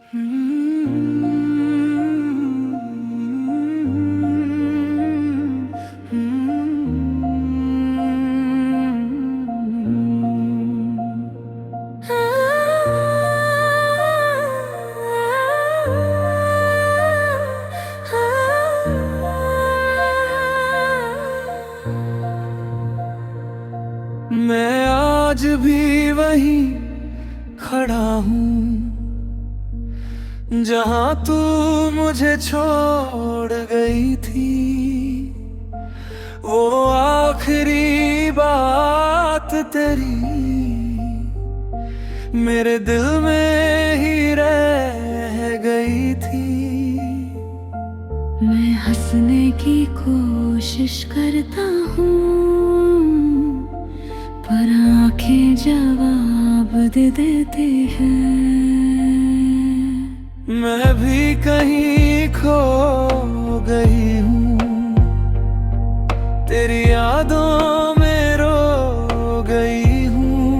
मैं आज भी वहीं खड़ा हूँ जहाँ तू मुझे छोड़ गई थी। वो आखिरी बात तेरी मेरे दिल में ही रह गई थी। मैं हंसने की कोशिश करता हूँ पर आंखें जवाब दे देती हैं। मैं भी कहीं खो गई हूँ, तेरी यादों में रो गई हूँ।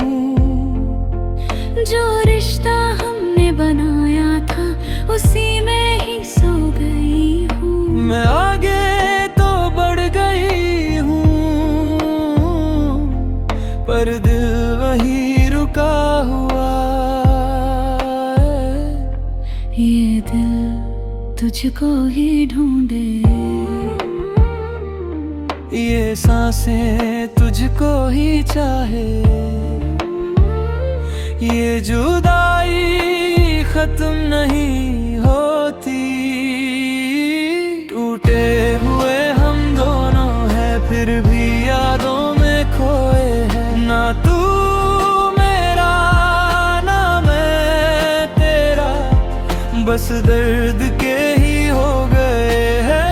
जो रिश्ता हमने बनाया था उसी में ही सो गई हूँ। मैं आगे तो बढ़ गई हूँ पर दिल वहीं रुका हुआ है। ये दिल तुझको ही ढूंढे, ये सांसें तुझको ही चाहे। ये जुदाई खत्म नहीं होती, टूटे हुए हम दोनों हैं फिर भी यादों में खोए हैं। ना तू मेरा ना मैं तेरा, बस दर्द के ही हो गए हैं।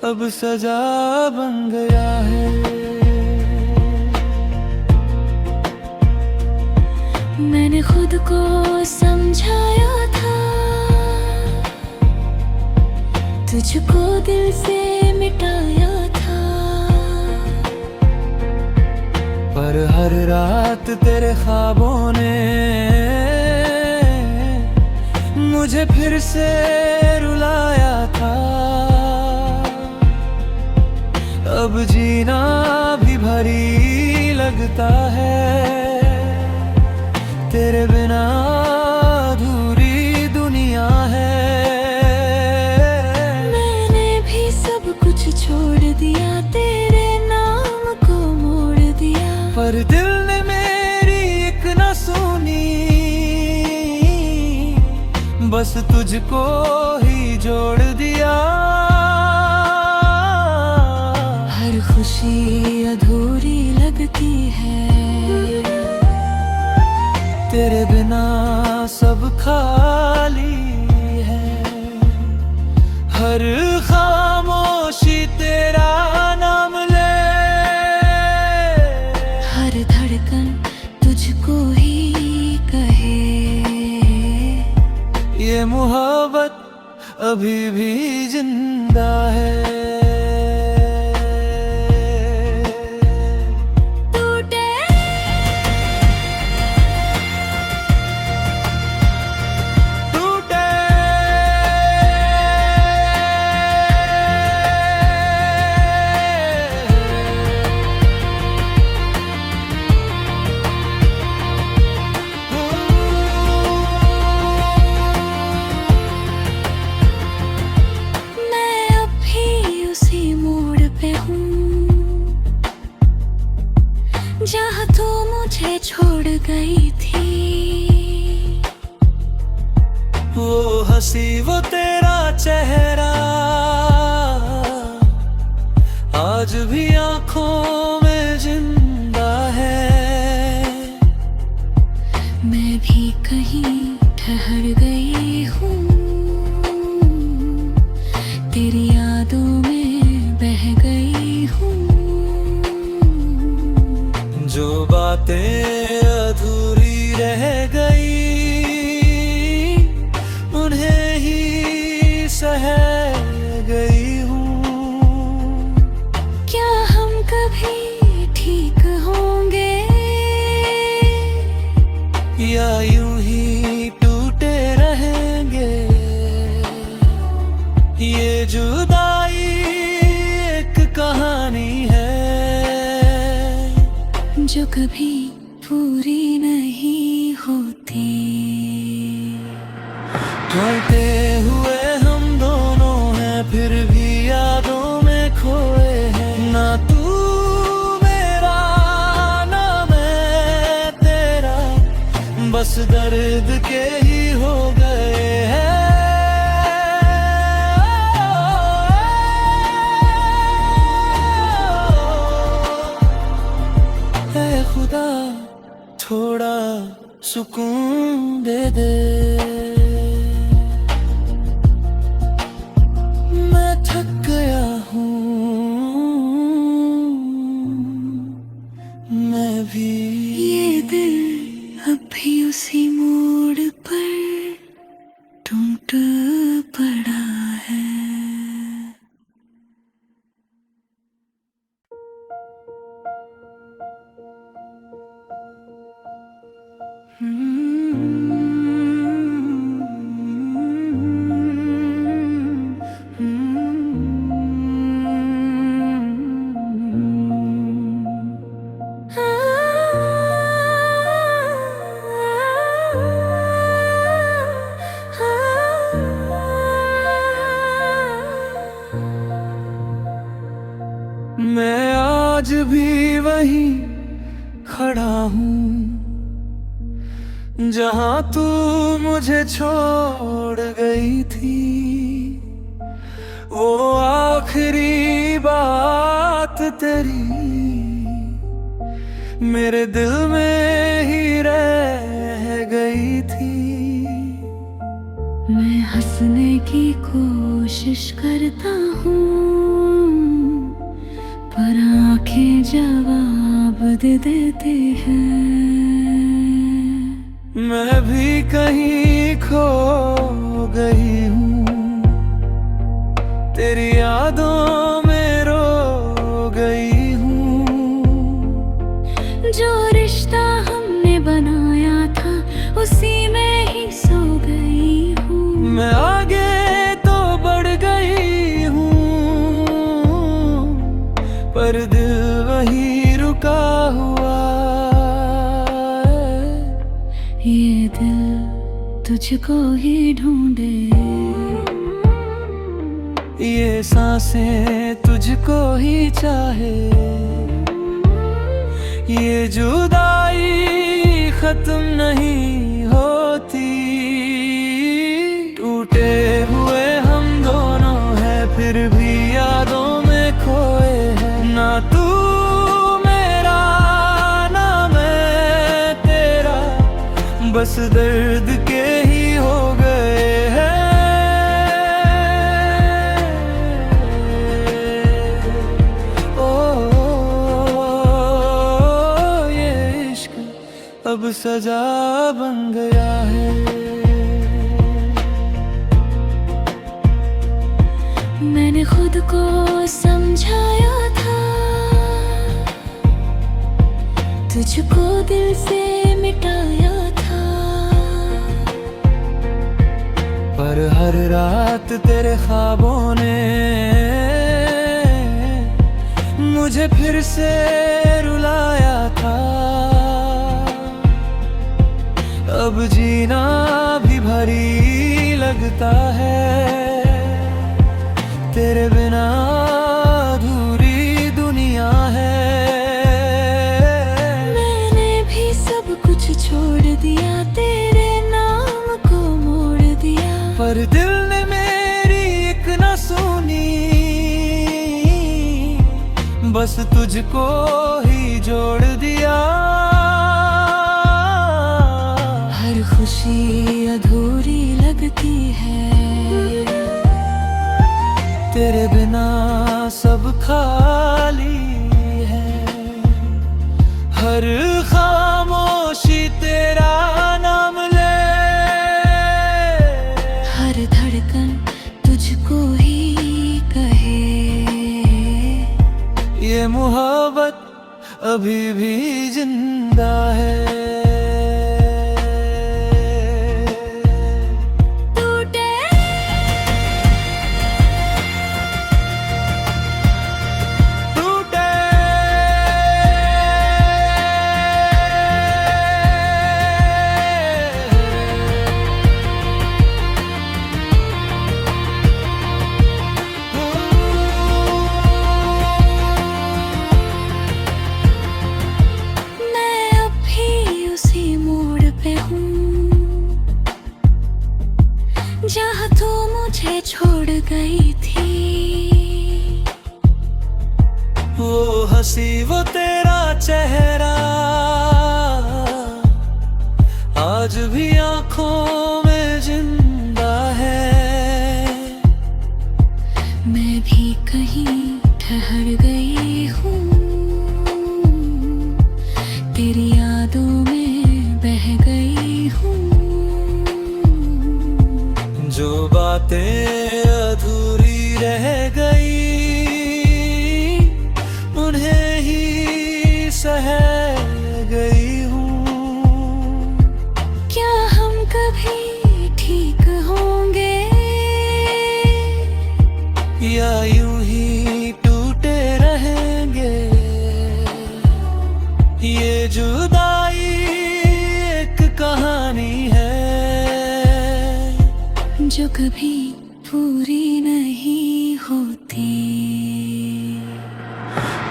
अब सजा बन गया है। मैंने खुद को समझाया था तुझको दिल से मिटाया था, पर हर रात तेरे ख्वाबों ने मुझे फिर से रुलाया था। अब जीना भी भारी लगता है, तेरे बिना अधूरी दुनिया है। मैंने भी सब कुछ छोड़ दिया, तेरे नाम को मोड़ दिया, पर दिल ने मेरी एक न सुनी, बस तुझको ही जोड़ दिया। खुशी अधूरी लगती है, तेरे बिना सब खाली है। हर खामोशी तेरा नाम ले, हर धड़कन तुझको ही कहे। ये मोहब्बत अभी भी जिंदा है। जहाँ तू मुझे छोड़ गई थी, वो हंसी वो तेरा चेहरा आज भी आंखों में जिंदा है। मैं भी कहीं ठहर गई हूँ, तेरी यादों में बह गई हूँ। जो बातें अधूरी रह गई उन्हें ही सह कभी पूरी नहीं होती। ढलते हुए हम दोनों हैं, फिर भी यादों में खोए हैं। ना तू मेरा ना मैं तेरा, बस दर्द के ही हो गए हैं। ऐ खुदा थोड़ा सुकून दे दे, मैं थक गया हूँ मैं भी। ये दिल अब भी उसी मोड़ पर टूट पड़ा है। मैं आज भी वहीं खड़ा हूँ जहाँ तू मुझे छोड़ गई थी। वो आखिरी बात तेरी मेरे दिल में ही रह गई थी। मैं हंसने की कोशिश करता हूँ, पर आंखें जवाब दे देते हैं। मैं भी कहीं खो गई हूँ, तेरी यादों में रो गई हूँ। जो रिश्ता हमने बनाया था उसी में ही सो गई हूँ। मैं आगे तो बढ़ गई हूँ, पर दिल वहीं रुका हुआ है। ये दिल तुझको ही ढूंढे, ये सांसें तुझको ही चाहे। ये जुदाई खत्म नहीं होती। टूटे हुए हम दोनों हैं, फिर भी यादों में खोए हैं। ना तू मेरा ना मैं तेरा, बस दर्द के ही हो गए हैं। अब सजा बन गया है। मैंने खुद को समझाया था, तुझको दिल से मिटाया था। पर हर रात तेरे ख्वाबों ने मुझे फिर से रुलाया था। अब जीना भी भारी लगता है, तेरे बिना अधूरी दुनिया है। मैंने भी सब कुछ छोड़ दिया, तेरे नाम को मोड़ दिया। पर दिल ने मेरी एक न सुनी, बस तुझको ही जोड़ दिया। खुशी अधूरी लगती है, तेरे बिना सब खाली है। हर खामोशी तेरा नाम ले, हर धड़कन तुझको ही कहे। ये मोहब्बत अभी भी जिंदा है। क्या तू मुझे छोड़ गई थी? वो हंसी वो तेरा चेहरा आज भी आंखों में जिंदा है। मैं भी कहीं ठहर गई हूँ, तेरी यादों में बह गई हूँ। जो बातें अधूरी रह गई उन्हें ही सह गई हूँ। क्या हम कभी ठीक होंगे या यूं ही टूटे रहेंगे? ये जुदाई एक कहानी है जो कभी पूरी नहीं होती।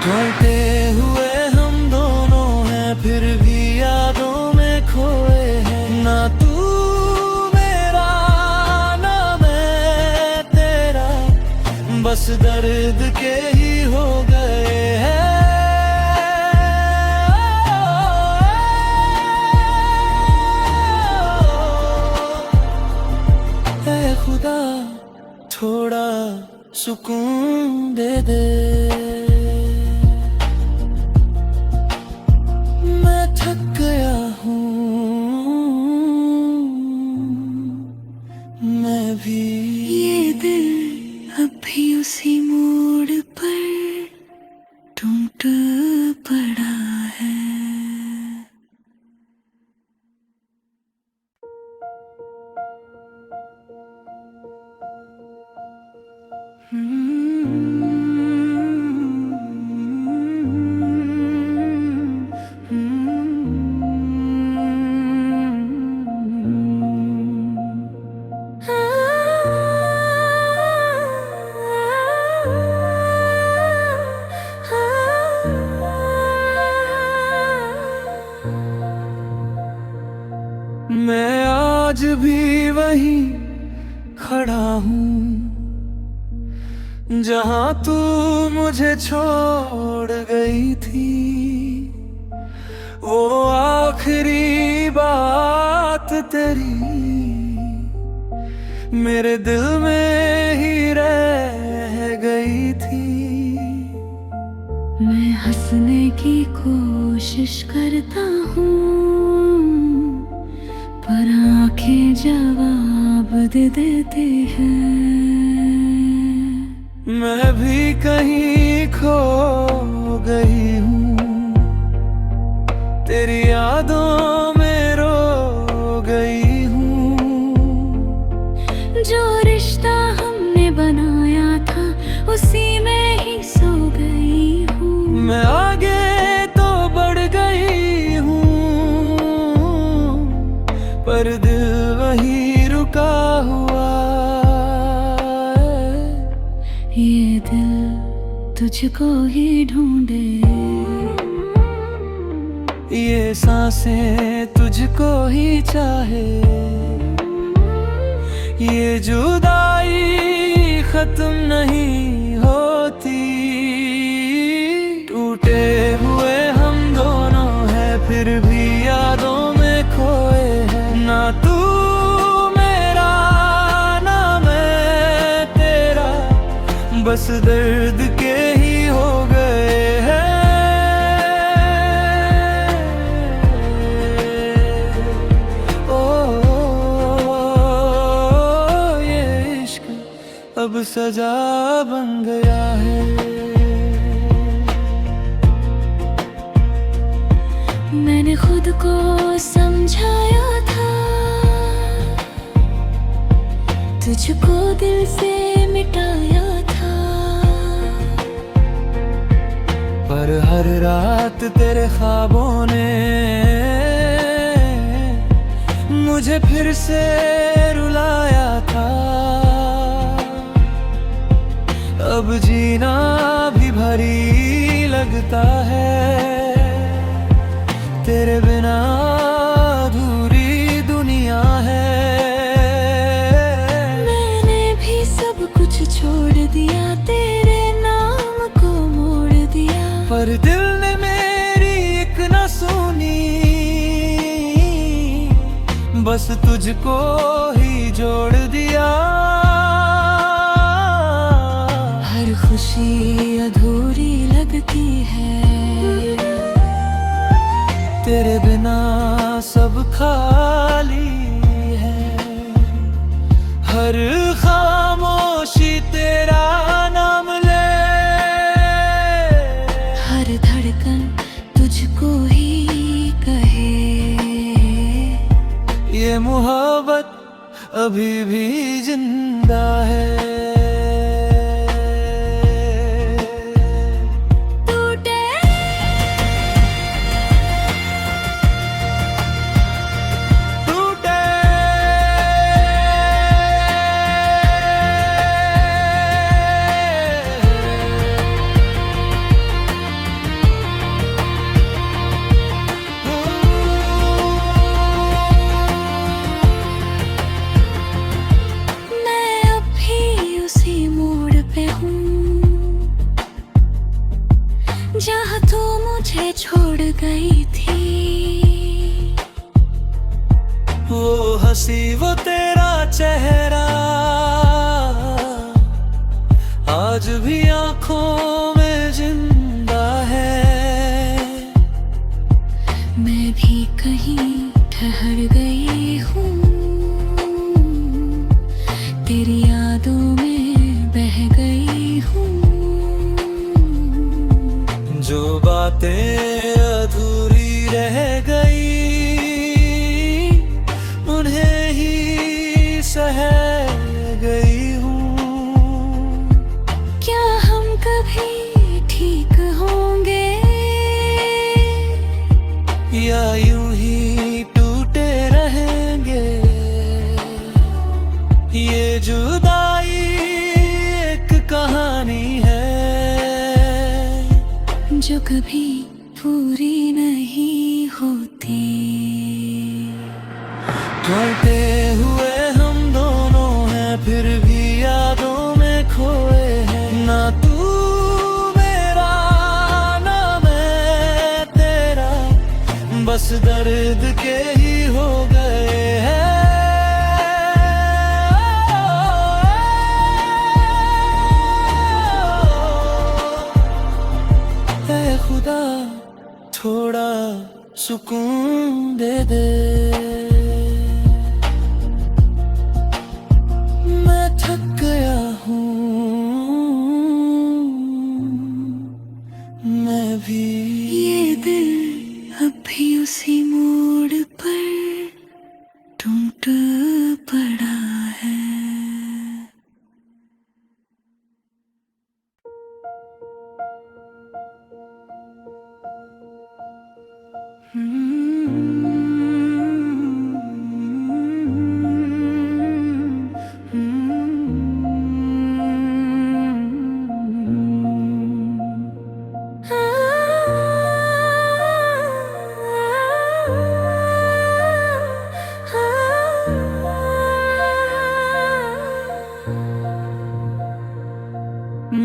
ढलते हुए हम दोनों हैं फिर भी यादों में खोए हैं। ना तू मेरा ना मैं तेरा, बस दर्द के ही हो गए हैं। ऐ खुदा थोड़ा सुकून दे दे, मैं थक गया हूँ मैं भी। ये दिल अब भी उसी मोड़ पर टूट पड़ा है। मैं आज भी वहीं खड़ा हूँ जहाँ तू मुझे छोड़ गई थी। वो आखिरी बात तेरी मेरे दिल में ही रह गई थी। मैं हंसने की कोशिश करता हूँ पर आंखें जवाब दे देते हैं। मैं भी कहीं खो गई हूँ तेरी यादों में रो गई हूँ। जो रिश्ता हमने बनाया था उसी में ही सो गई हूँ। मैं आगे तो बढ़ गई हूँ पर दिल वहीं रुका हुआ है। ये दिल तुझको ही ढूंढे, ये सांसें तुझको ही चाहे। ये जुदाई खत्म नहीं होती। टूटे हुए हम दोनों हैं फिर भी यादों में खोए हैं। ना तू मेरा ना मैं तेरा, बस दर्द के ही हो गए हैं। अब सजा बन गया है। मैंने खुद को समझाया था तुझको दिल से मिटाया था। पर हर रात तेरे ख्वाबों ने मुझे फिर से रुलाया था। अब जीना भी भारी लगता है तेरे बिना। बस तुझको ही जोड़ दिया। हर खुशी अधूरी लगती है, तेरे बिना सब खाली है। हर खामोशी तेरा नाम ले, हर धड़कन तुझको ही कहे। ये मोहब्बत अभी भी जिंदा है। जहाँ तू मुझे छोड़ गई थी, वो हंसी वो तेरा चेहरा आज भी आंखों में जिंदा है। मैं भी कहीं ठहर गई हूँ, तेरी यादों में बह गई हूँ। जो बातें अधूरी रह गई, उन्हें ही सह गई हूँ। क्या हम कभी ठीक होंगे, या यूं ही टूटे रहेंगे। ये जुदाई एक कहानी है जो कभी पूरी नहीं होती। ढलते हुए हम दोनों हैं, फिर भी यादों में खोए हैं। ना तू मेरा ना मैं तेरा, बस दर्द के ही हो गए हैं। खुदा थोड़ा सुकून दे दे, मैं थक गया हूँ मैं भी। ये दिल अब भी उसी मोड़ पर टूट पड़ा है।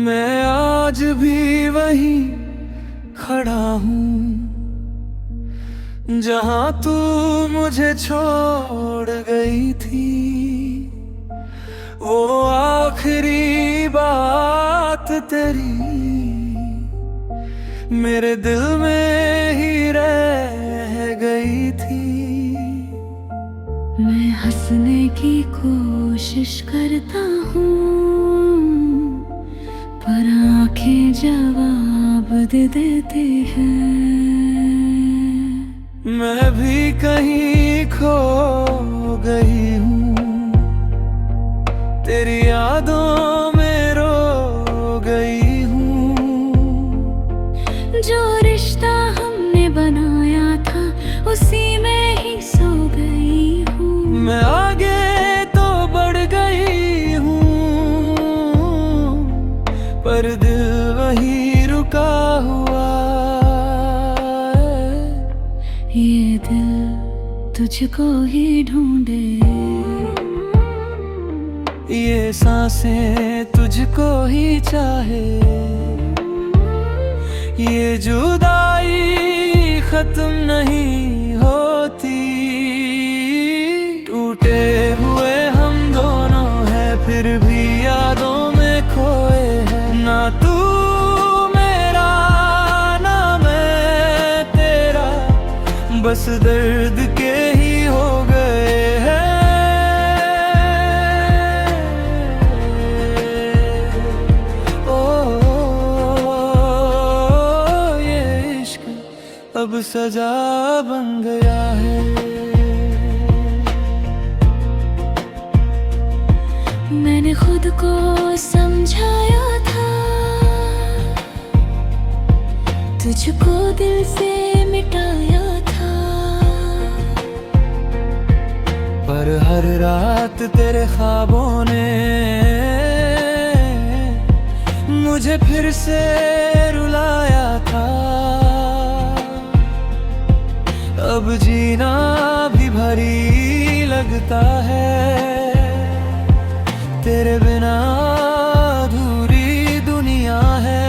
मैं आज भी वहीं खड़ा हूँ, जहाँ तू मुझे छोड़ गई थी। वो आखिरी बात तेरी मेरे दिल में ही रह गई थी। मैं हंसने की कोशिश करता हूँ, पर आंखें जवाब दे देते हैं। मैं भी कहीं खो गई हूँ, तेरी यादों में रो गई हूँ। जो रिश्ता हमने बनाया था उसी में ही सो गई हूँ। मैं आगे तो बढ़ गई हूँ, पर दिल वहीं रुका हुआ है। ये दिल तुझको ही ढूंढे, ये सांसें तुझको ही चाहे। ये जुदाई खत्म नहीं होती। फिर भी यादों में खोए हैं। ना तू मेरा ना मैं तेरा, बस दर्द के ही हो गए हैं। अब सजा बन गया है। मैंने खुद को समझाया था, तुझको दिल से मिटाया था, पर हर रात तेरे ख्वाबों ने मुझे फिर से रुलाया था। अब जीना भी भारी लगता है, तेरे बिना अधूरी दुनिया है।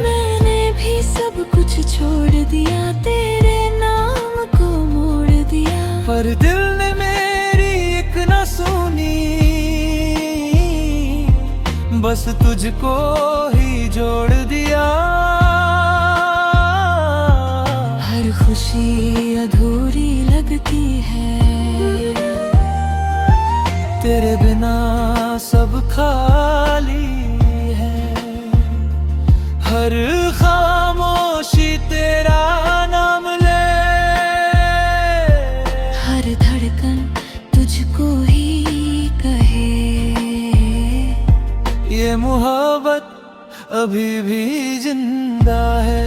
मैंने भी सब कुछ छोड़ दिया, तेरे नाम को मोड़ दिया, पर दिल ने मेरी एक न सुनी, बस तुझको ही जोड़ दिया। खुशी अधूरी लगती है, तेरे बिना सब खाली है। हर खामोशी तेरा नाम ले, हर धड़कन तुझको ही कहे, ये मोहब्बत अभी भी जिंदा है।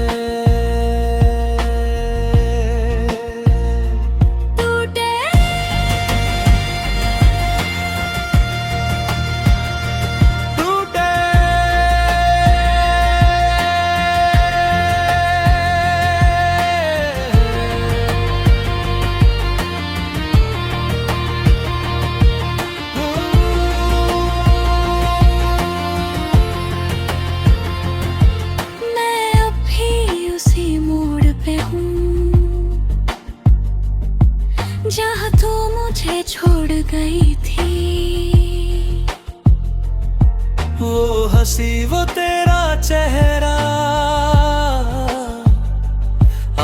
जहाँ तू मुझे छोड़ गई थी, वो हंसी वो तेरा चेहरा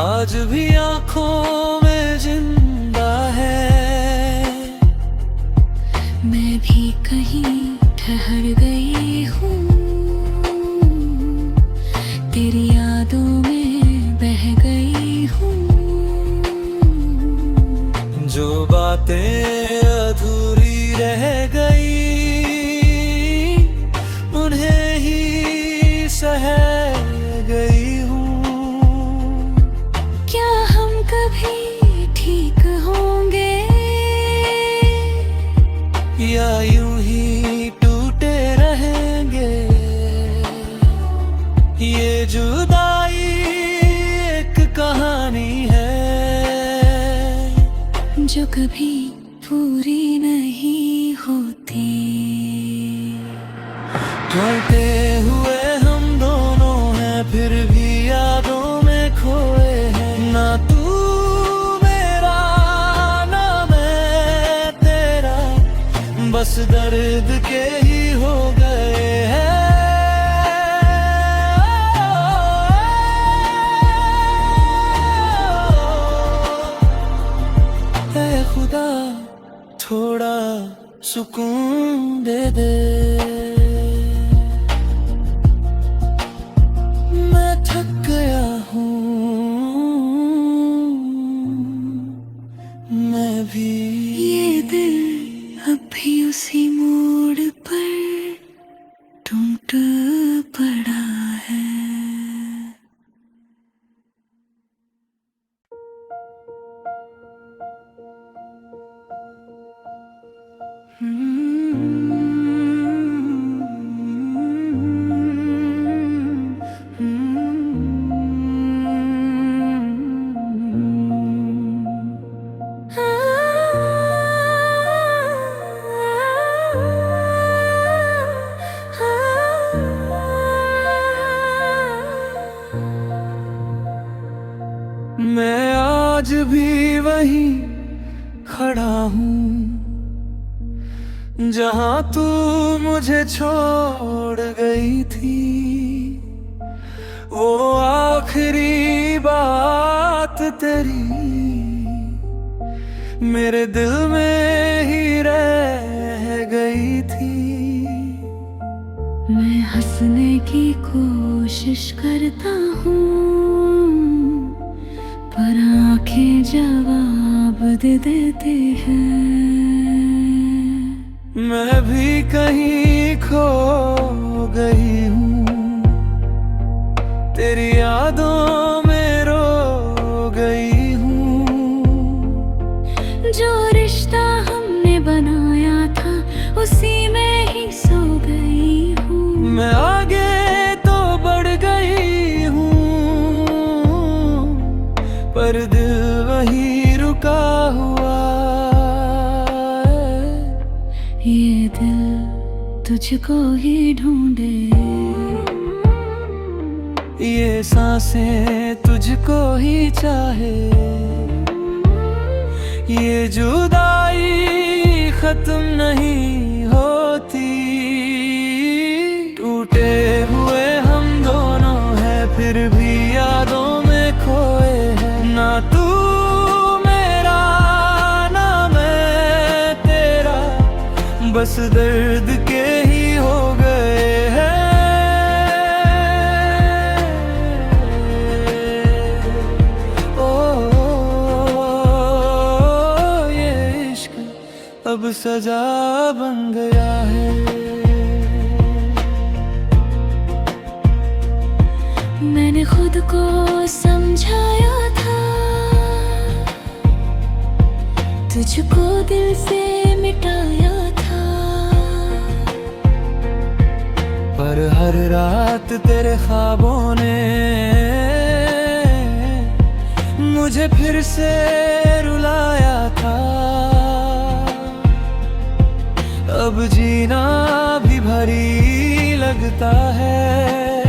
आज भी आंखों में जिंदा है। मैं भी कहीं ठहर गई हूँ, तेरी यादों में बह गई हूँ। जो बातें अधूरी रह गई, उन्हें ही सह गई हूँ। क्या हम कभी ठीक होंगे, या यूं ही टूटे रहेंगे। ये जुदाई एक कहानी है, जो कभी पूरी नहीं होती। ढलते हुए हम दोनों हैं, फिर भी यादों में खोए हैं। ना तू मेरा ना मैं तेरा, बस दर्द के ही हो गए हैं। खुदा थोड़ा सुकून दे दे, मैं थक गया हूँ मैं भी। ये दिल अब भी उसी मोड़ पर टूट पड़ा है। जहाँ तू मुझे छोड़ गई थी, वो आखिरी बात तेरी मेरे दिल में ही रह गई थी। मैं हंसने की कोशिश करता हूँ, पर आंखें जवाब दे देते हैं। मैं भी कहीं खो गई हूँ, तेरी यादों में रो गई हूँ। जो रिश्ता हमने बनाया था उसी में ही सो गई हूँ। मैं आगे तो बढ़ गई हूँ, पर दिल वहीं रुका हुआ है। ये दिल तुझको ही ढूंढे, ये सांसें तुझको ही चाहे। ये जुदाई खत्म नहीं होती, टूटे हुए हम दोनों हैं फिर भी यादों में खोए हैं। ना तू मेरा ना मैं तेरा, बस दर्द के ही हो गए हैं। अब सजा बन गया है। मैंने खुद को समझाया था, तुझको दिल से मिटाया था। पर हर रात तेरे ख्वाबों ने मुझे फिर से रुलाया था। अब जीना भी भारी लगता है।